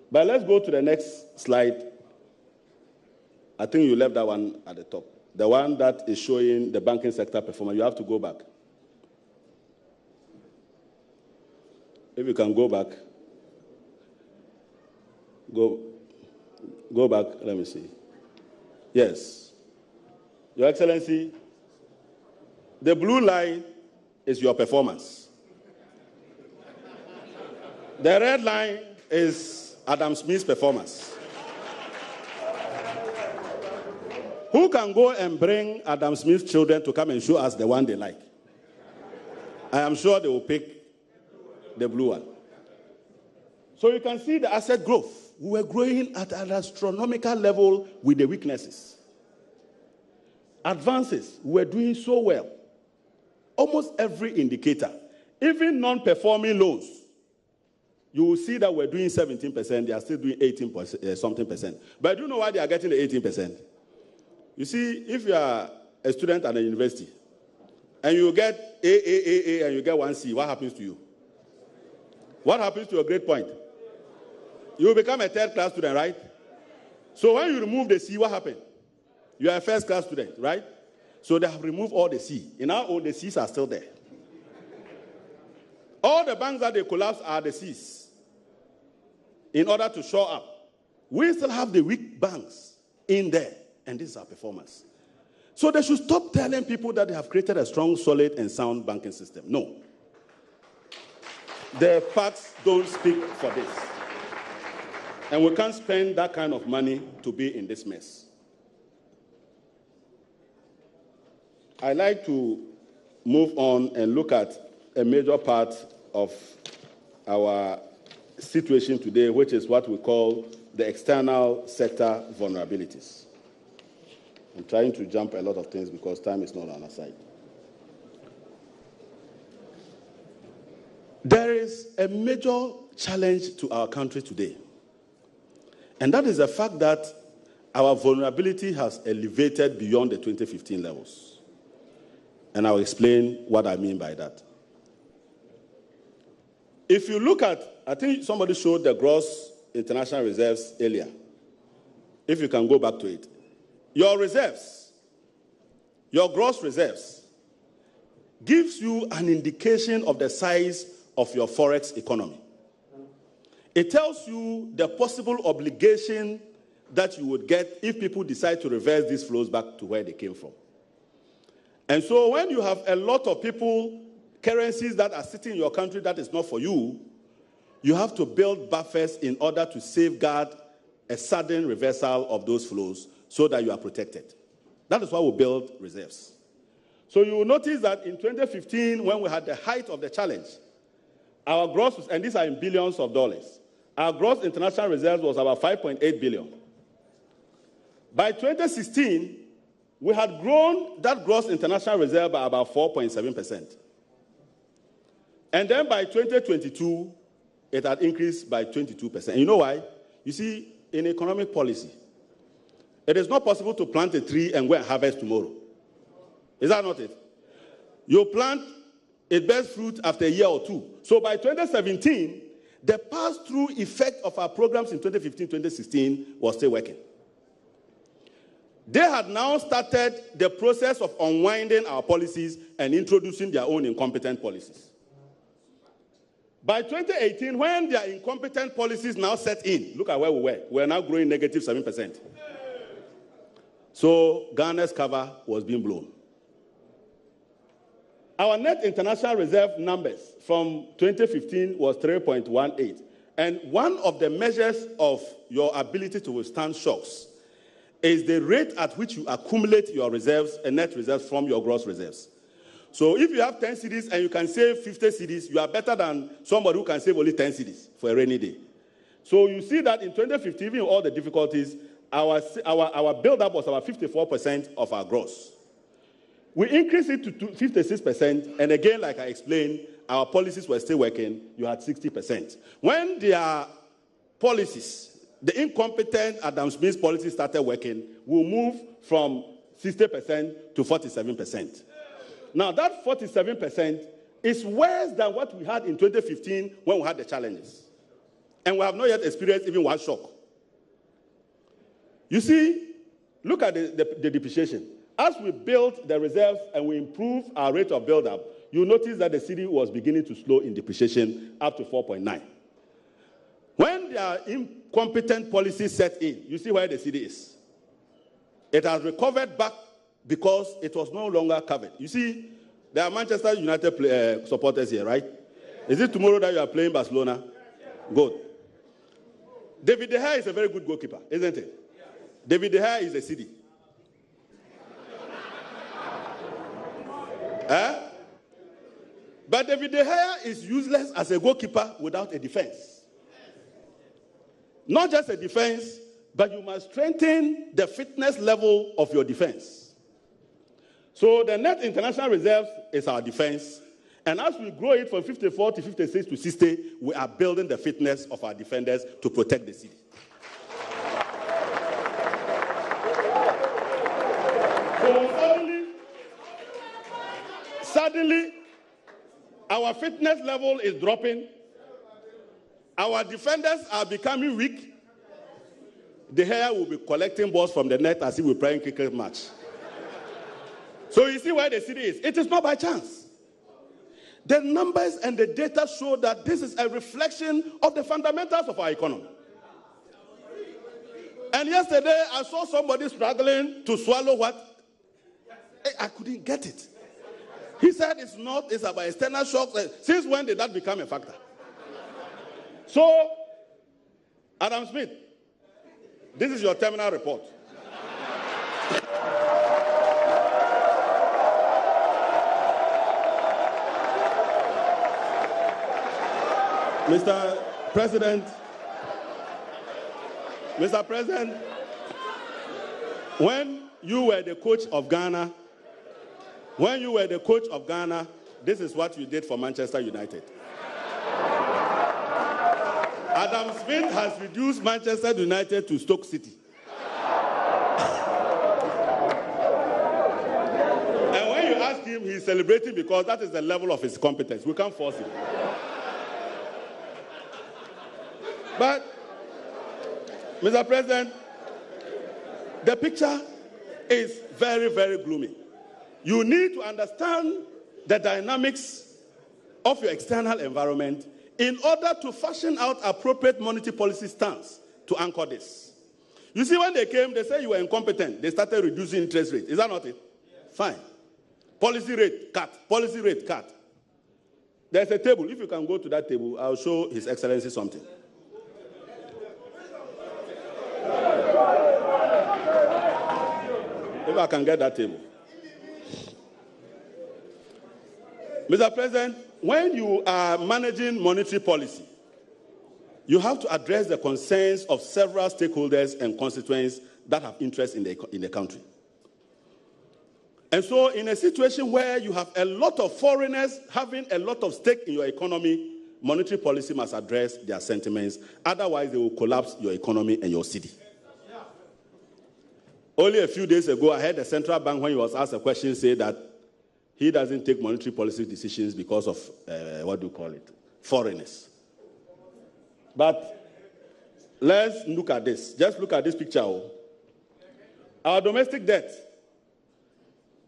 But let's go to the next slide. I think you left that one at the top. The one that is showing the banking sector performance. You have to go back. If you can go back. Go back. Let me see. Yes. Your Excellency, the blue line is your performance. The red line is Adam Smith's performance. Who can go and bring Adam Smith's children to come and show us the one they like? I am sure they will pick the blue one. So you can see the asset growth. We were growing at an astronomical level with the weaknesses. Advances, we were doing so well. Almost every indicator, even non-performing loans, you will see that we're doing 17%, they are still doing 18% But do you know why they are getting the 18%? You see, if you are a student at a university, and you get A, and you get 1C, what happens to you? What happens to your grade point? You will become a third-class student, right? So when you remove the C, what happened? You are a first-class student, right? So they have removed all the C. In our own, the C's are still there. All the banks that they collapsed are the C's in order to shore up. We still have the weak banks in there, and these are performers. So they should stop telling people that they have created a strong, solid, and sound banking system. No. The facts don't speak for this. And we can't spend that kind of money to be in this mess. I'd like to move on and look at a major part of our situation today, which is what we call the external sector vulnerabilities. I'm trying to jump a lot of things because time is not on our side. There is a major challenge to our country today, and that is the fact that our vulnerability has elevated beyond the 2015 levels. And I'll explain what I mean by that. If you look at, I think somebody showed the gross international reserves earlier. If you can go back to it. Your reserves, your gross reserves, gives you an indication of the size of your forex economy. It tells you the possible obligation that you would get if people decide to reverse these flows back to where they came from. And so when you have a lot of people, currencies that are sitting in your country that is not for you, you have to build buffers in order to safeguard a sudden reversal of those flows so that you are protected. That is why we build reserves. So you will notice that in 2015, when we had the height of the challenge, our gross, and these are in billions of dollars, our gross international reserves was about 5.8 billion. By 2016, we had grown that gross international reserve by about 4.7%. And then by 2022, it had increased by 22%. And you know why? You see, in economic policy, it is not possible to plant a tree and go and harvest tomorrow. Is that not it? You plant, it bears fruit after a year or two. So by 2017, the pass-through effect of our programs in 2015-2016 was still working. They had now started the process of unwinding our policies and introducing their own incompetent policies. By 2018, when their incompetent policies now set in, look at where we were. We are now growing negative 7%. So Ghana's cover was being blown. Our net international reserve numbers from 2015 was 3.18. And one of the measures of your ability to withstand shocks is the rate at which you accumulate your reserves and net reserves from your gross reserves. So if you have 10 cedis and you can save 50 cedis, you are better than somebody who can save only 10 cedis for a rainy day. So you see that in 2015, even all the difficulties, our build-up was about 54% of our gross. We increased it to 56%, and again, like I explained, our policies were still working. You had 60%. When their policies, the incompetent Adam Smith's policies started working, we'll move from 60% to 47%. Now, that 47% is worse than what we had in 2015 when we had the challenges. And we have not yet experienced even one shock. You see, look at the depreciation. As we built the reserves and we improved our rate of build-up, you notice that the cedi was beginning to slow in depreciation up to 4.9. When their incompetent policies set in, you see where the cedi is. It has recovered back because it was no longer covered. You see, there are Manchester United supporters here, right? Is it tomorrow that you are playing Barcelona? Good. David De Gea is a very good goalkeeper, isn't it? David De Gea is a cedi. But David De Gea is useless as a goalkeeper without a defense. Not just a defense, but you must strengthen the fitness level of your defense. So the net international reserves is our defense. And as we grow it from 54 to 56 to 60, we are building the fitness of our defenders to protect the city. So suddenly, our fitness level is dropping. Our defenders are becoming weak. De Gea will be collecting balls from the net as if we're playing cricket match. So you see where the city is. It is not by chance. The numbers and the data show that this is a reflection of the fundamentals of our economy. And yesterday, I saw somebody struggling to swallow what? I couldn't get it. He said it's about external shocks. Since when did that become a factor? So, Adam Smith, this is your terminal report. Mr. President, when you were the coach of Ghana, this is what you did for Manchester United. Adam Smith has reduced Manchester United to Stoke City. And when you ask him, he's celebrating because that is the level of his competence. We can't force him. But, Mr. President, the picture is very, very gloomy. You need to understand the dynamics of your external environment in order to fashion out appropriate monetary policy stance to anchor this. You see, when they came, they said you were incompetent. They started reducing interest rate. Is that not it? Yes. Fine. Policy rate cut. Policy rate cut. There's a table. If you can go to that table, I'll show His Excellency something. If I can get that table. Mr. President, when you are managing monetary policy, you have to address the concerns of several stakeholders and constituents that have interest in the country. And so in a situation where you have a lot of foreigners having a lot of stake in your economy, monetary policy must address their sentiments. Otherwise, they will collapse your economy and your city. Only a few days ago, I heard the central bank, when he was asked a question, say that he doesn't take monetary policy decisions because of, foreigners. But let's look at this. Just look at this picture. Our domestic debt.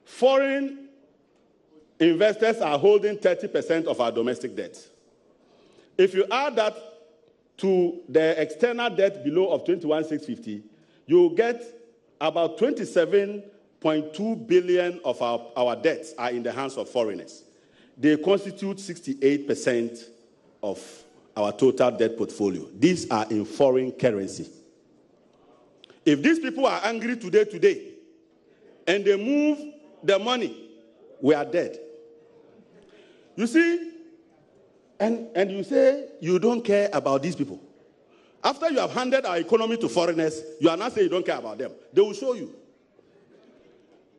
Foreign investors are holding 30% of our domestic debt. If you add that to the external debt below of 21,650, you get about 27.2 billion of our debts are in the hands of foreigners. They constitute 68% of our total debt portfolio. These are in foreign currency. If these people are angry today, and they move the money, we are dead. You see, and you say you don't care about these people. After you have handed our economy to foreigners, you are not saying you don't care about them. They will show you.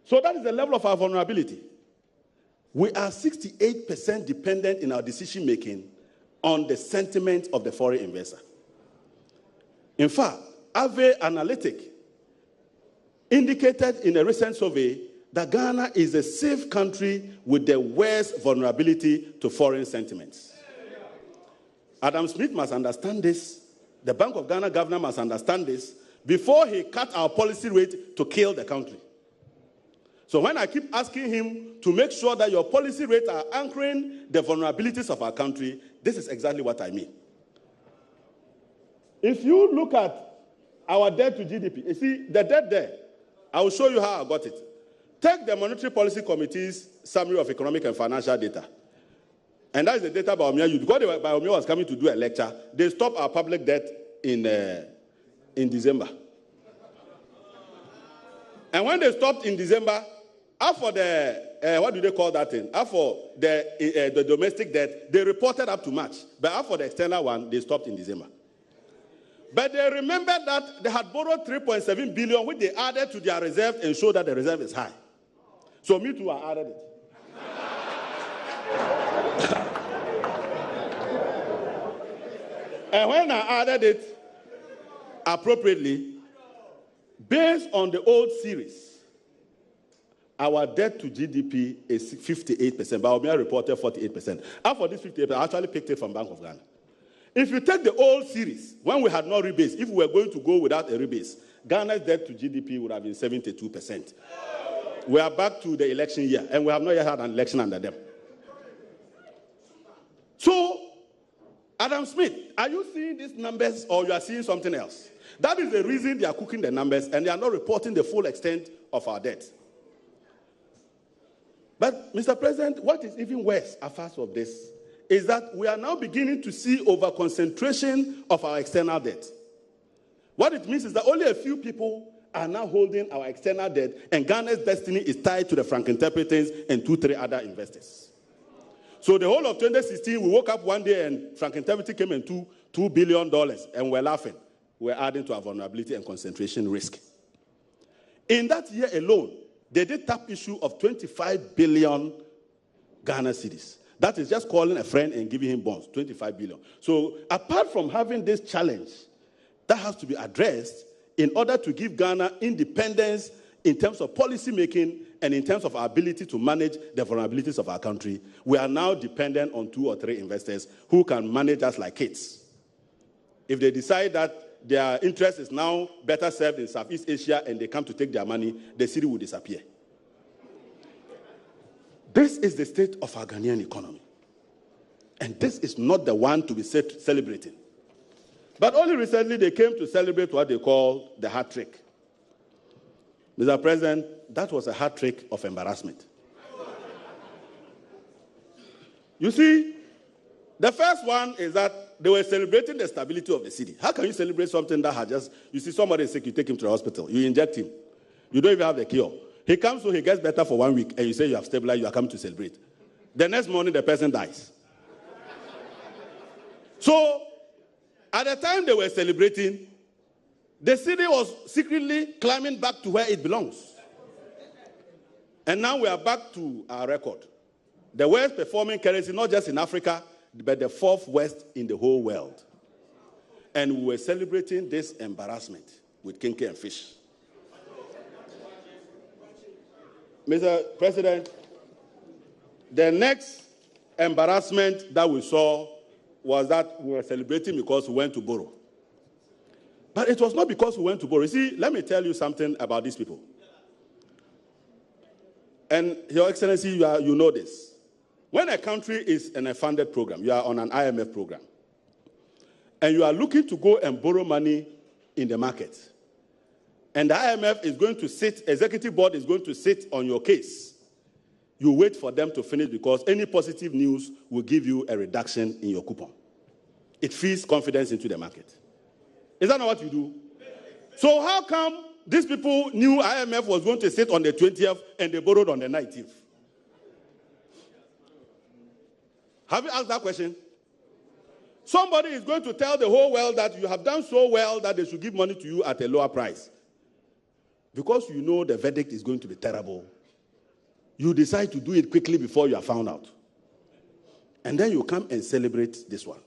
So that is the level of our vulnerability. We are 68% dependent in our decision-making on the sentiment of the foreign investor. In fact, Ave Analytic indicated in a recent survey that Ghana is a safe country with the worst vulnerability to foreign sentiments. Adam Smith must understand this. The Bank of Ghana governor must understand this before he cut our policy rate to kill the country. So when I keep asking him to make sure that your policy rates are anchoring the vulnerabilities of our country, this is exactly what I mean. If you look at our debt to GDP, you see the debt there, I will show you how I got it. Take the Monetary Policy Committee's summary of economic and financial data. And that is the data Bawumia used. Because Bawumia was coming to do a lecture, they stopped our public debt in December. And when they stopped in December, after the, what do they call that thing? After the domestic debt, they reported up to March. But after the external one, they stopped in December. But they remembered that they had borrowed 3.7 billion, which they added to their reserve and showed that the reserve is high. So me too, I added it. And when I added it appropriately, based on the old series, our debt to GDP is 58%. Bawumia reported 48%. After this 58%, I actually picked it from Bank of Ghana. If you take the old series, when we had no rebase, if we were going to go without a rebase, Ghana's debt to GDP would have been 72%. We are back to the election year, and we have not yet had an election under them. So, Adam Smith, are you seeing these numbers or you are seeing something else? That is the reason they are cooking the numbers and they are not reporting the full extent of our debt. But, Mr. President, what is even worse apart from this is that we are now beginning to see over-concentration of our external debt. What it means is that only a few people are now holding our external debt, and Ghana's destiny is tied to the Franklin Templetons and 2-3 other investors. So the whole of 2016, we woke up one day and Franklin Templeton came and $2 billion, and we're laughing. We're adding to our vulnerability and concentration risk. In that year alone, they did tap issue of 25 billion Ghana cedis. That is just calling a friend and giving him bonds, 25 billion. So apart from having this challenge, that has to be addressed in order to give Ghana independence in terms of policy making and in terms of our ability to manage the vulnerabilities of our country. We are now dependent on 2 or 3 investors who can manage us like kids. If they decide that their interest is now better served in Southeast Asia and they come to take their money, the city will disappear. This is the state of our Ghanaian economy. And this is not the one to be celebrating. But only recently they came to celebrate what they call the hat trick. Mr. President, that was a hat trick of embarrassment. You see, the first one is that they were celebrating the stability of the city. How can you celebrate something that had just, you see somebody is sick, you take him to the hospital, you inject him, you don't even have the cure. He comes so he gets better for 1 week, and you say you have stabilized, you are coming to celebrate. The next morning, the person dies. So, at the time they were celebrating, the city was secretly climbing back to where it belongs. And now we are back to our record. The worst performing currency, not just in Africa, but the 4th worst in the whole world. And we were celebrating this embarrassment with kinky and fish. Mr. President, the next embarrassment that we saw was that we were celebrating because we went to borrow. But it was not because we went to borrow. You see, let me tell you something about these people. And Your Excellency, you know this. When a country is in a funded program, you are on an IMF program, and you are looking to go and borrow money in the market, and the IMF is going to sit, executive board is going to sit on your case, you wait for them to finish because any positive news will give you a reduction in your coupon. It feeds confidence into the market. Is that not what you do? So how come these people knew IMF was going to sit on the 20th and they borrowed on the 19th? Have you asked that question? Somebody is going to tell the whole world that you have done so well that they should give money to you at a lower price. Because you know the verdict is going to be terrible, you decide to do it quickly before you are found out. And then you come and celebrate this one.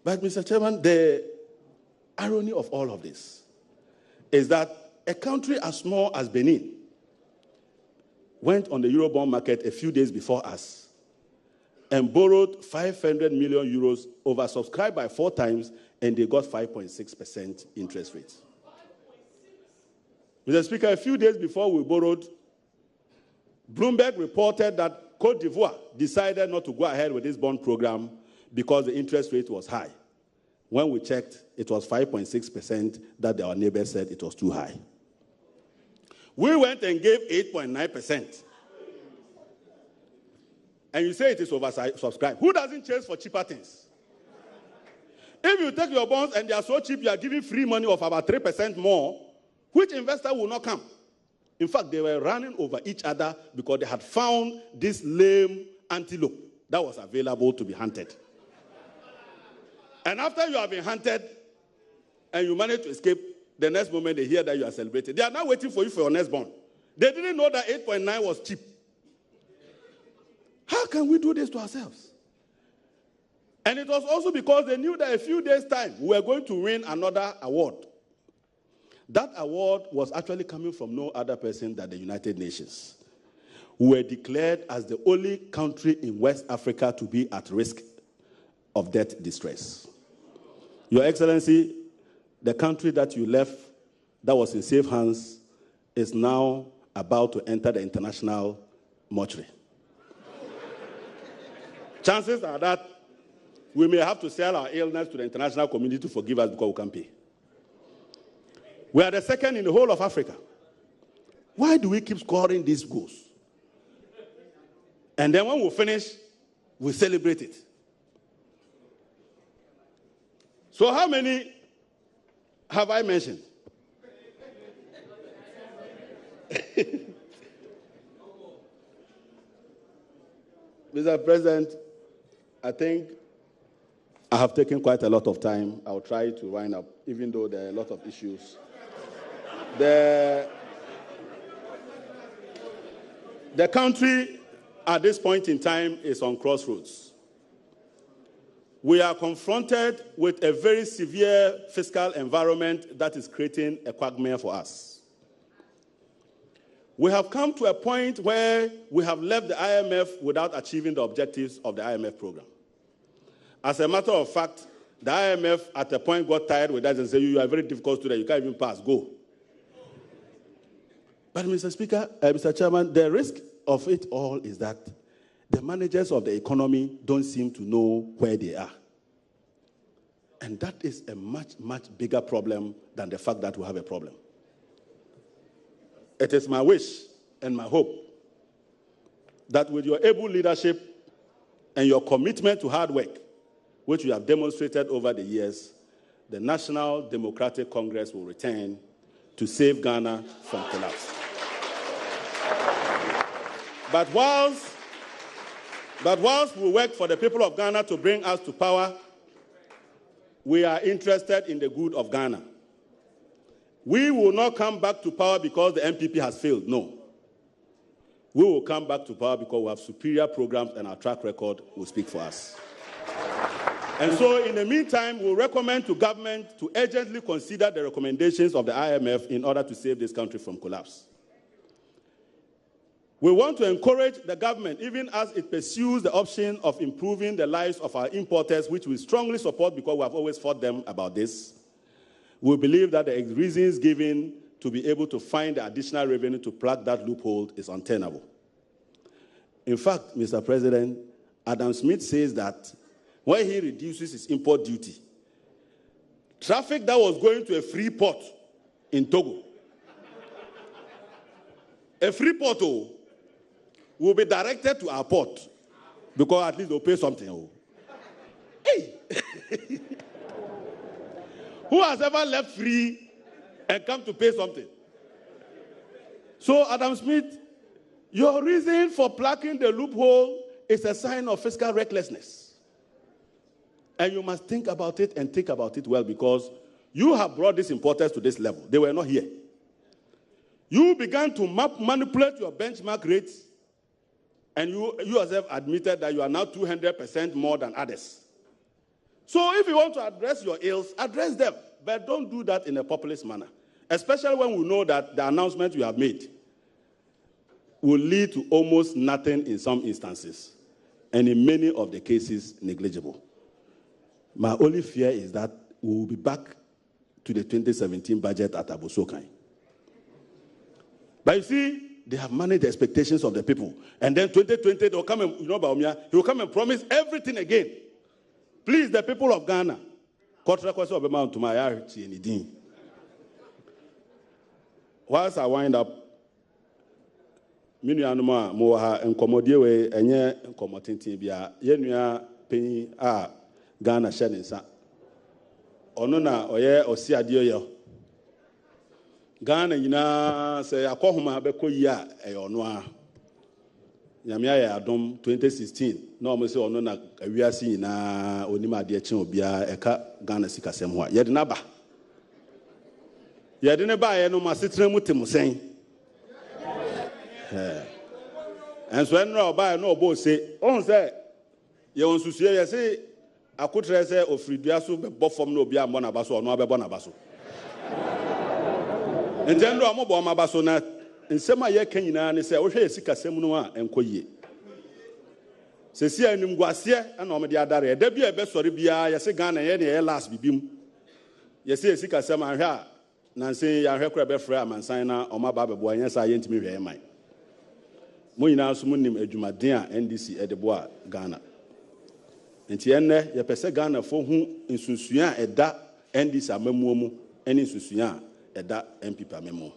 But, Mr. Chairman, the irony of all of this is that a country as small as Benin went on the Eurobond market a few days before us and borrowed 500 million euros, oversubscribed by 4 times, and they got 5.6% interest rates. Mr. Speaker, a few days before we borrowed, Bloomberg reported that Côte d'Ivoire decided not to go ahead with this bond program because the interest rate was high. When we checked, it was 5.6% that our neighbors said it was too high. We went and gave 8.9%. And you say it is oversubscribed. Who doesn't chase for cheaper things? If you take your bonds and they are so cheap, you are giving free money of about 3% more, which investor will not come? In fact, they were running over each other because they had found this lame antelope that was available to be hunted. And after you have been hunted and you manage to escape, the next moment they hear that you are celebrating. They are now waiting for you for your next bond. They didn't know that 8.9 was cheap. How can we do this to ourselves? And it was also because they knew that a few days' time we were going to win another award. That award was actually coming from no other person than the United Nations. We were declared as the only country in West Africa to be at risk of debt distress. Your Excellency, the country that you left that was in safe hands is now about to enter the international mortuary. chances are that we may have to sell our illness to the international community to forgive us because we can't pay. We are the second in the whole of Africa. Why do we keep scoring these goals? And then when we finish, we celebrate it. So how many have I mentioned? Mr. President, I think I have taken quite a lot of time. I'll try to wind up, even though there are a lot of issues. The country at this point in time is on crossroads. We are confronted with a very severe fiscal environment that is creating a quagmire for us. We have come to a point where we have left the IMF without achieving the objectives of the IMF program. As a matter of fact, the IMF at a point got tired with that and said, you are a very difficult student, you can't even pass, go. But Mr. Speaker, Mr. Chairman, the risk of it all is that the managers of the economy don't seem to know where they are. And that is a much, much bigger problem than the fact that we have a problem. It is my wish and my hope that with your able leadership and your commitment to hard work, which you have demonstrated over the years, the National Democratic Congress will return to save Ghana from collapse. But whilst we work for the people of Ghana to bring us to power, we are interested in the good of Ghana. We will not come back to power because the MPP has failed. No. We will come back to power because we have superior programs and our track record will speak for us. And so, in the meantime, we'll recommend to government to urgently consider the recommendations of the IMF in order to save this country from collapse. We want to encourage the government, even as it pursues the option of improving the lives of our importers, which we strongly support because we have always fought them about this. We believe that the reasons given to be able to find the additional revenue to plug that loophole is untenable. In fact, Mr. President, Adam Smith says that when he reduces his import duty, traffic that was going to a free port in Togo, a free port will be directed to our port because at least they'll pay something. Hey! Who has ever left free and come to pay something? So, Adam Smith, your reason for plugging the loophole is a sign of fiscal recklessness. And you must think about it and think about it well because you have brought these importers to this level. They were not here. You began to manipulate your benchmark rates and you yourself admitted that you are now 200% more than others. So if you want to address your ills, address them. But don't do that in a populist manner. Especially when we know that the announcement you have made will lead to almost nothing in some instances. And in many of the cases, negligible. My only fear is that we will be back to the 2017 budget at Abosokai. But you see, they have managed the expectations of the people. And then 2020, they'll come and, Bawumia, he will come and promise everything again. Please, the people of Ghana, whilst I wind up, Minuanuma Moha and Comodie and ye and Comotintibia, Yenua Penny Ghana Shenisa. Onona oye osia dio Ghana yina say akohoma beko ya eyonoa. Nyamia ya adom 2016 na omo se ono na awiase nyina onima de eche obia eka Ghana sikasem ho a yede na ba yede ne ba ye no masetre mutemusen enso enra oba no obo se on se ye onsusue ye se akotre se ofridua so be bofom na obi ambo na baso ono abebo na baso entendo amobo amabaso na nsema ye kanyina ne se wo hwe sikasem no a enkoyie sesi anim guase na omde adare da bia be sori bia ye se Ghana ye ne ye last bibim ye se sikasem ahwe a nanse ya hwe kura be frɛ amansan na omaba bebo anya sa ye ntimi hwe man mo nyina so munim adwumaden a NDC edebo a Ghana nti enne ye pese Ghana fo hu nsusua eda NDC amamuo mu ene nsusua eda MPP amemo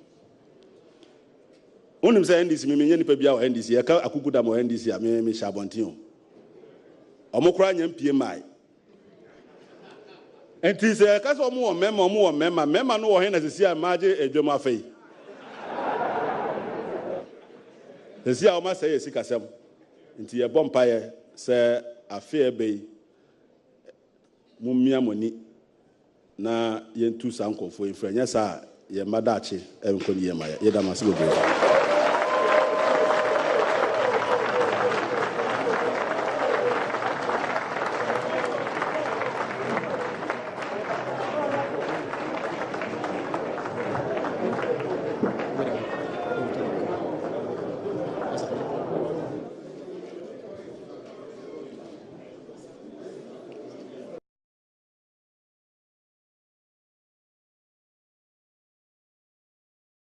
onim say NDC me menye nipa bia o NDC ye ka akukuda mo NDC a me shabontin o omokra nya mpie mai enti se ka so mo mema no wo he na sisi a maje edwom afei sisi a o ma say esikasem nti ye bompa ye se afei be mumia moni na yentu sankofo enfranya sa ye madache enkoni ye maya ye damase go